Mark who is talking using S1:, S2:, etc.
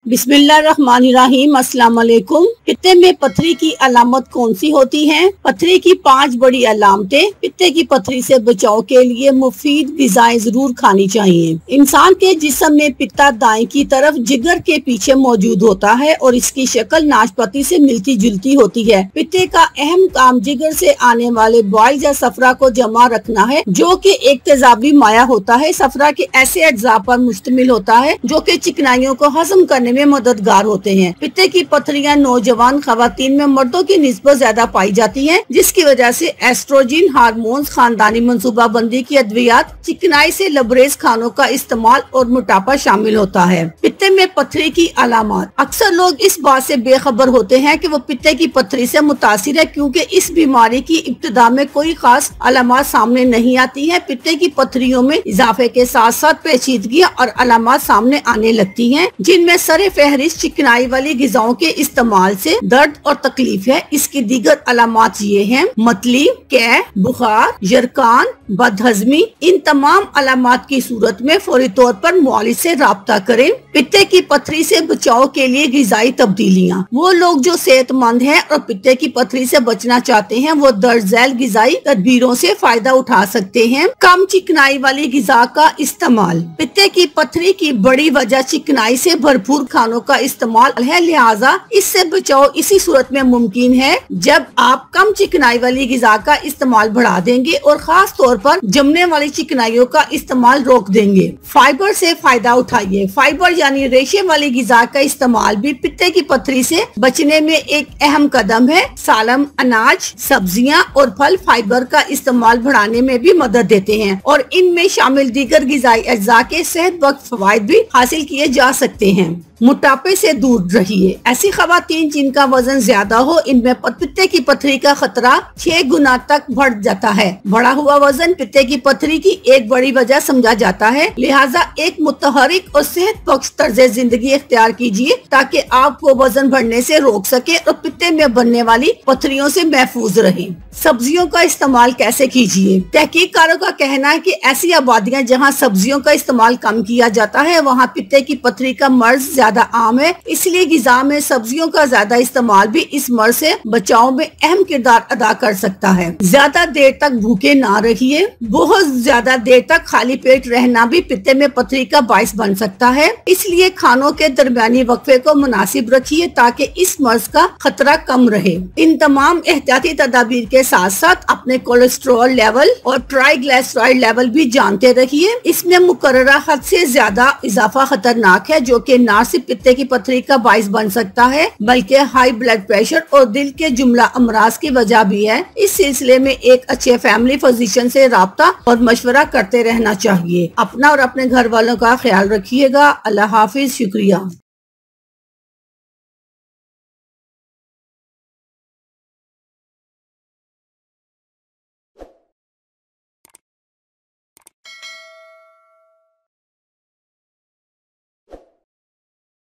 S1: बिस्मिल्लाहिर्रहमानिर्रहीम। अस्सलाम वालेकुम। पित्ते में पथरी की अलामत कौन सी होती है? पथरी की 5 बड़ी अलामतें। पित्ते की पथरी से बचाव के लिए मुफीद ग़िज़ाएं जरूर खानी चाहिए। इंसान के जिस्म में पित्ता दाएं की तरफ जिगर के पीछे मौजूद होता है और इसकी शक्ल नाशपाती से मिलती जुलती होती है। पित्ते का अहम काम जिगर से आने वाले बॉइल या सफरा को जमा रखना है, जो कि एक तेजाबी माया होता है। सफरा के ऐसे अज्जा पर मुश्तमिल होता है जो कि चिकनाइयों को हजम करने में मददगार होते हैं। पित्ते की पथरियां नौजवान खवातीन में मर्दों की निस्बत ज्यादा पाई जाती हैं, जिसकी वजह से एस्ट्रोजन हार्मोन्स, खानदानी मंसूबाबंदी की अद्वियात, चिकनाई से लबरेज खानों का इस्तेमाल और मोटापा शामिल होता है। पित्ते में पथरी की अलामत। अक्सर लोग इस बात से बेखबर होते हैं कि वो पित्ते की पथरी से मुतासिर है, क्योंकि इस बीमारी की इब्तिदा में कोई खास अलामत सामने नहीं आती है। पित्ते की पथरियों में इजाफे के साथ साथ पेचीदगियां और अलामत सामने आने लगती हैं, जिनमें सरे फहरिस्त चिकनाई वाली ग़िज़ाओं के इस्तेमाल से दर्द और तकलीफ है। इसकी दीगर अलामत ये हैं: मतली, कै, बुखार, यरकान, बदहजमी। इन तमाम अलामत की सूरत में फौरी तौर पर मुआलिज से राब्ता करें। पित्ते की पथरी से बचाव के लिए ग़िज़ाई तब्दीलियाँ। वो लोग जो सेहतमंद हैं और पित्ते की पथरी से बचना चाहते हैं, वो दर्ज झैल ग़िज़ाई तदबीरों से फायदा उठा सकते हैं। कम चिकनाई वाली ग़िज़ा का इस्तेमाल। पित्ते की पथरी की बड़ी वजह चिकनाई से भरपूर खानों का इस्तेमाल है, लिहाजा इससे बचाव इसी सूरत में मुमकिन है जब आप कम चिकनाई वाली ग़िज़ा का इस्तेमाल बढ़ा देंगे और खास तौर पर जमने वाली चिकनाइयों का इस्तेमाल रोक देंगे। फाइबर से फायदा उठाइए। फाइबर यानी रेशे वाली ग़िज़ा का इस्तेमाल भी पित्ते की पथरी से बचने में एक अहम कदम है। सालम, अनाज, सब्जियां और फल फाइबर का इस्तेमाल बढ़ाने में भी मदद देते हैं और इनमें शामिल दीगर ग़िज़ाई अज्जा के सेहत बख्श फवायद भी हासिल किए जा सकते हैं। मोटापे से दूर रहिए। ऐसी खवातीन जिनका वजन ज्यादा हो, इनमें पित्ते की पथरी का खतरा 6 गुना तक बढ़ जाता है। बढ़ा हुआ वजन पित्ते की पथरी की एक बड़ी वजह समझा जाता है, लिहाजा एक मुतहरिक और सेहत बख्श तर्ज जिंदगी इख्तियार कीजिए ताकि आपको वजन बढ़ने से रोक सके और पित्ते में बनने वाली पथरियों से महफूज रहे। सब्जियों का इस्तेमाल कैसे कीजिए? तहकीककारों का कहना है कि ऐसी आबादियां जहां सब्जियों का इस्तेमाल कम किया जाता है, वहां पित्ते की पथरी का मर्ज ज्यादा आम है। इसलिए ग़िज़ा में सब्जियों का ज्यादा इस्तेमाल भी इस मर्ज से बचाव में अहम किरदार अदा कर सकता है। ज्यादा देर तक भूखे ना रहिए। बहुत ज्यादा देर तक खाली पेट रहना भी पित्ते में पथरी का बाइस बन सकता है। इसलिए खानों के दरमियानी वक्फे को मुनासिब रखिए ताकि इस मर्ज का खतरा कम रहे। इन तमाम एहतियाती तदाबीर के साथ साथ अपने कोलेस्ट्रॉल लेवल और ट्राइग्लिसराइड लेवल भी जानते रहिए। इसमें मुकर्ररा हद से ज्यादा इजाफा खतरनाक है, जो कि न सिर्फ पित्ते की पथरी का बाइस बन सकता है बल्कि हाई ब्लड प्रेशर और दिल के जुमला अमराज की वजह भी है। इस सिलसिले में एक अच्छे फैमिली फिजिशियन से राब्ता और मशवरा करते रहना चाहिए। अपना और अपने घर वालों का ख्याल रखिएगा। अल्लाह हाफिज। शुक्रिया।